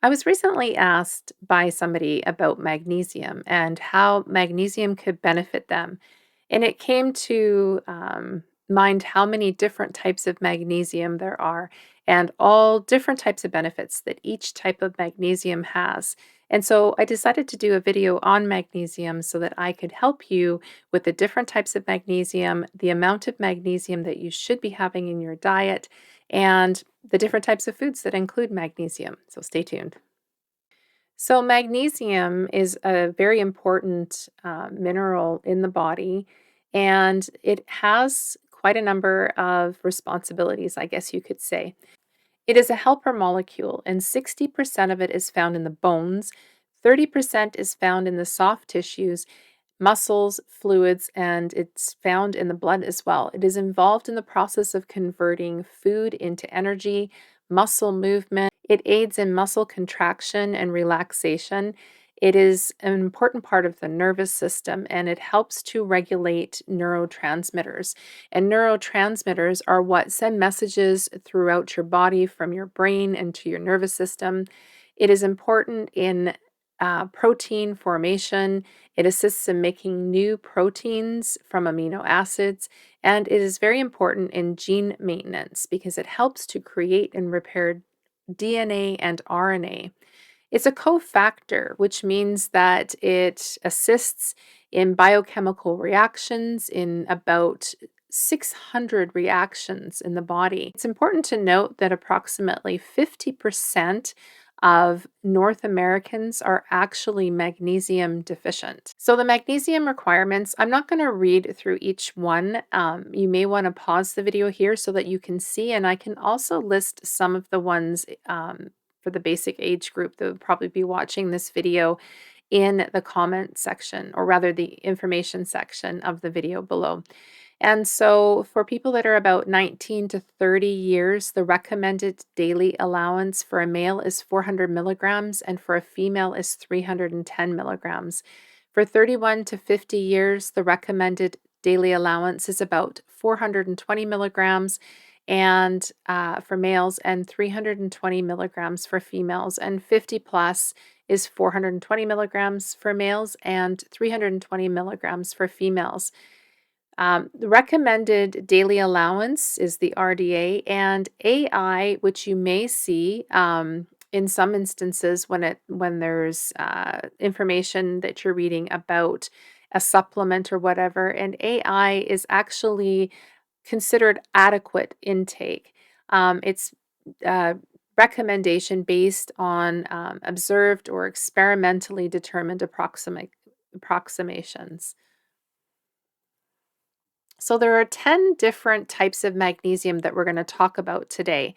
I was recently asked by somebody about magnesium and how magnesium could benefit them. And it came to mind how many different types of magnesium there are and all different types of benefits that each type of magnesium has. And so I decided to do a video on magnesium so that I could help you with the different types of magnesium, the amount of magnesium that you should be having in your diet, and the different types of foods that include magnesium. So stay tuned. So, magnesium is a very important mineral in the body, and it has quite a number of responsibilities, I guess you could say. It is a helper molecule, and 60% of it is found in the bones, 30% is found in the soft tissues, muscles, fluids, and it's found in the blood as well. It is involved in the process of converting food into energy, muscle movement. It aids in muscle contraction and relaxation. It is an important part of the nervous system and it helps to regulate neurotransmitters. And neurotransmitters are what send messages throughout your body from your brain into your nervous system. It is important in protein formation. It assists in making new proteins from amino acids, and it is very important in gene maintenance because it helps to create and repair DNA and RNA. It's a cofactor, which means that it assists in biochemical reactions in about 600 reactions in the body. It's important to note that approximately 50% of North Americans are actually magnesium deficient. So, the magnesium requirements, I'm not going to read through each one. You may want to pause the video here so that you can see, and I can also list some of the ones for the basic age group that would probably be watching this video in the comment section, or rather the information section of the video below. And so, for people that are about 19 to 30 years, the recommended daily allowance for a male is 400 milligrams, and for a female is 310 milligrams. For 31 to 50 years, the recommended daily allowance is about 420 milligrams and for males, and 320 milligrams for females. And 50 plus is 420 milligrams for males and 320 milligrams for females. The recommended daily allowance is the RDA and AI, which you may see in some instances when there's information that you're reading about a supplement or whatever. And AI is actually considered adequate intake. It's recommendation based on observed or experimentally determined approximations. So there are 10 different types of magnesium that we're going to talk about today.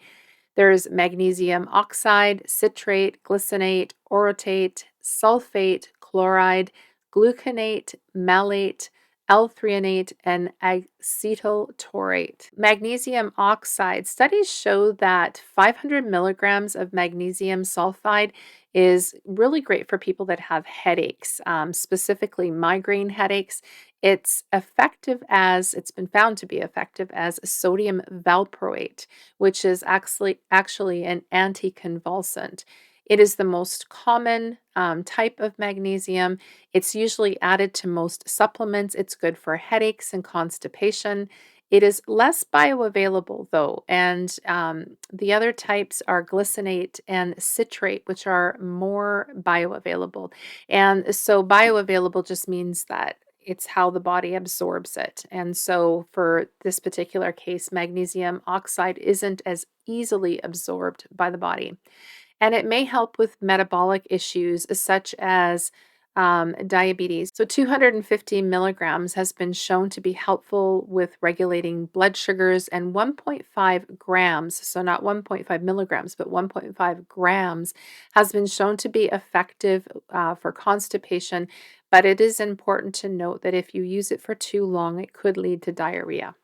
There's magnesium oxide, citrate, glycinate, orotate, sulfate, chloride, gluconate, malate, L-threonate, and acetyl taurate. Magnesium oxide. Studies show that 500 milligrams of magnesium sulfide is really great for people that have headaches, specifically migraine headaches. It's been found to be effective as sodium valproate, which is actually an anticonvulsant. It is the most common type of magnesium. It's usually added to most supplements. It's good for headaches and constipation. It is less bioavailable, though, and the other types are glycinate and citrate, which are more bioavailable. And so, bioavailable just means that it's how the body absorbs it. And so, for this particular case, magnesium oxide isn't as easily absorbed by the body. And it may help with metabolic issues such as diabetes. So, 250 milligrams has been shown to be helpful with regulating blood sugars, and 1.5 grams, so not 1.5 milligrams, but 1.5 grams, has been shown to be effective for constipation. But it is important to note that if you use it for too long, it could lead to diarrhea.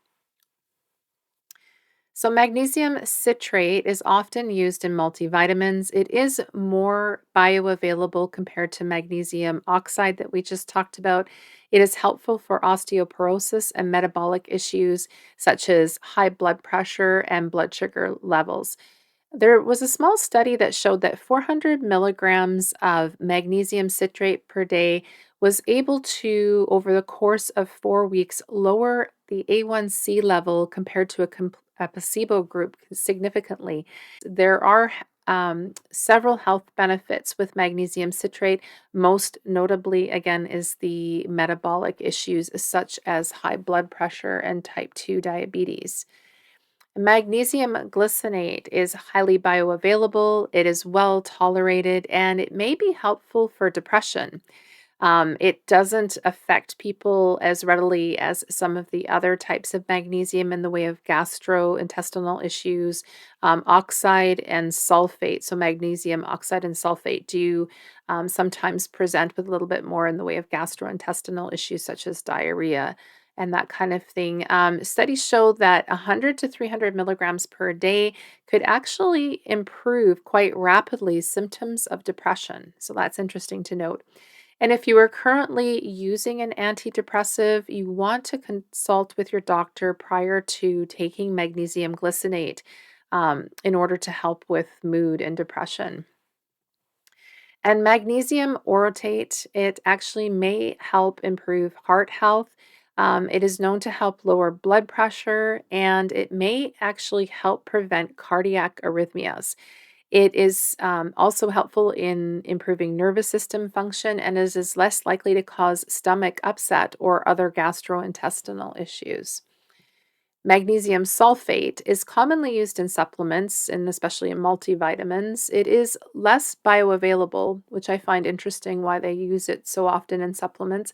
So, magnesium citrate is often used in multivitamins. It is more bioavailable compared to magnesium oxide that we just talked about. It is helpful for osteoporosis and metabolic issues such as high blood pressure and blood sugar levels. There was a small study that showed that 400 milligrams of magnesium citrate per day was able to, over the course of 4 weeks, lower the A1C level compared to a placebo group significantly. There are several health benefits with magnesium citrate. Most notably, again, is the metabolic issues such as high blood pressure and type 2 diabetes. Magnesium glycinate is highly bioavailable, it is well tolerated, and it may be helpful for depression. It doesn't affect people as readily as some of the other types of magnesium in the way of gastrointestinal issues. Oxide and sulfate, so magnesium oxide and sulfate, do sometimes present with a little bit more in the way of gastrointestinal issues such as diarrhea and that kind of thing. Studies show that 100 to 300 milligrams per day could actually improve quite rapidly symptoms of depression. So that's interesting to note. And if you are currently using an antidepressive, you want to consult with your doctor prior to taking magnesium glycinate in order to help with mood and depression. And magnesium orotate, it actually may help improve heart health. It is known to help lower blood pressure and it may actually help prevent cardiac arrhythmias. It is also helpful in improving nervous system function and is less likely to cause stomach upset or other gastrointestinal issues. Magnesium sulfate is commonly used in supplements and especially in multivitamins. It is less bioavailable, which I find interesting why they use it so often in supplements.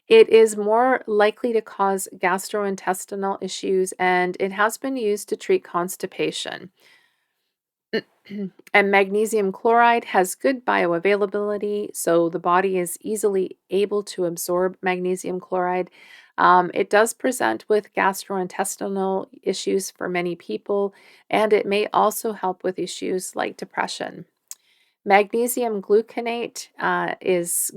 It is more likely to cause gastrointestinal issues and it has been used to treat constipation. And magnesium chloride has good bioavailability, so the body is easily able to absorb magnesium chloride. It does present with gastrointestinal issues for many people, and it may also help with issues like depression. Magnesium gluconate is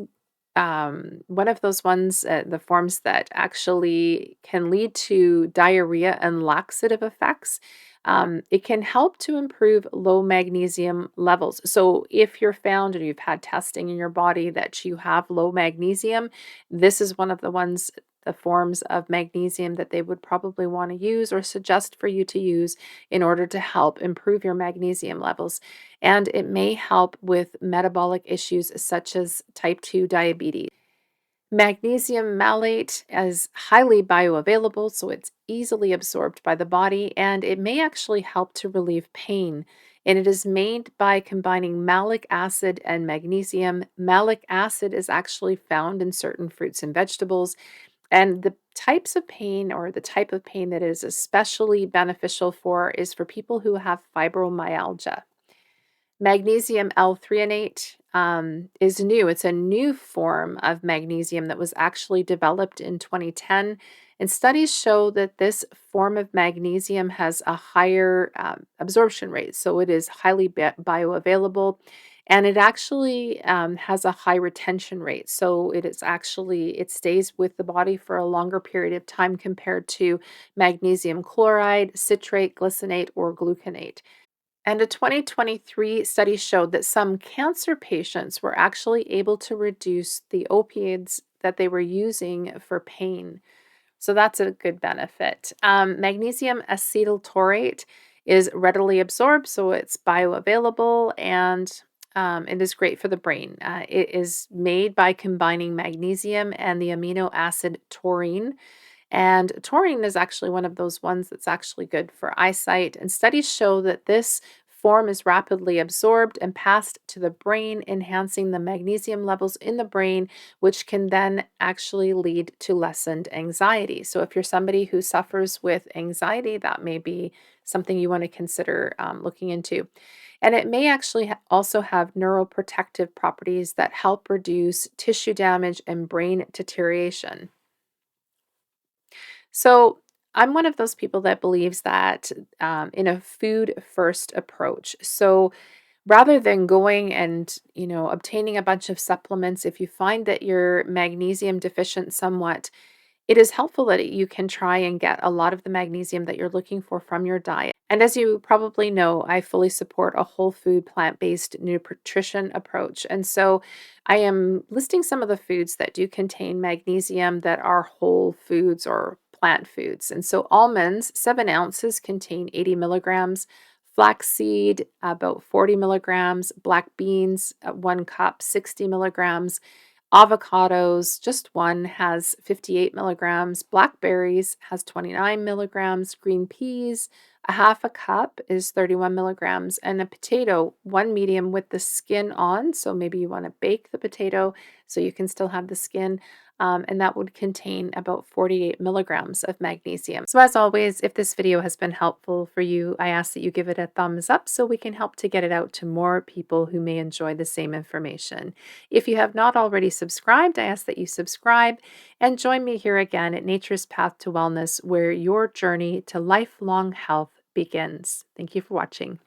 one of those ones, the forms that actually can lead to diarrhea and laxative effects. It can help to improve low magnesium levels. So, if you're found or you've had testing in your body that you have low magnesium, this is one of the forms of magnesium that they would probably want to use or suggest for you to use in order to help improve your magnesium levels. And it may help with metabolic issues such as type 2 diabetes. Magnesium malate is highly bioavailable, so it's easily absorbed by the body, and it may actually help to relieve pain. And it is made by combining malic acid and magnesium. Malic acid is actually found in certain fruits and vegetables, and the types of pain or the type of pain that is especially beneficial for is for people who have fibromyalgia. Magnesium L-Threonate is new. It's a new form of magnesium that was actually developed in 2010. And studies show that this form of magnesium has a higher absorption rate. So it is highly bioavailable and it actually has a high retention rate. So it stays with the body for a longer period of time compared to magnesium chloride, citrate, glycinate, or gluconate. And a 2023 study showed that some cancer patients were actually able to reduce the opioids that they were using for pain. So that's a good benefit. Magnesium acetyl taurate is readily absorbed, so it's bioavailable and it is great for the brain. It is made by combining magnesium and the amino acid taurine. And taurine is actually one of those ones that's actually good for eyesight. And studies show that this form is rapidly absorbed and passed to the brain, enhancing the magnesium levels in the brain, which can then actually lead to lessened anxiety. So, if you're somebody who suffers with anxiety, that may be something you want to consider looking into. And it may actually also have neuroprotective properties that help reduce tissue damage and brain deterioration. So I'm one of those people that believes that in a food first approach. So rather than going and obtaining a bunch of supplements, if you find that you're magnesium deficient somewhat, it is helpful that you can try and get a lot of the magnesium that you're looking for from your diet. And as you probably know, I fully support a whole food, plant based nutrition approach. And so I am listing some of the foods that do contain magnesium that are whole foods or plant foods. And so almonds, 7 ounces, contain 80 milligrams. Flaxseed, about 40 milligrams. Black beans, 1 cup, 60 milligrams. Avocados, just one, has 58 milligrams. Blackberries has 29 milligrams. Green peas, a half a cup, is 31 milligrams. And a potato, one medium with the skin on. So maybe you want to bake the potato so you can still have the skin. And that would contain about 48 milligrams of magnesium. So, as always, if this video has been helpful for you, I ask that you give it a thumbs up so we can help to get it out to more people who may enjoy the same information. If you have not already subscribed, I ask that you subscribe and join me here again at Nature's Path to Wellness, where your journey to lifelong health begins. Thank you for watching.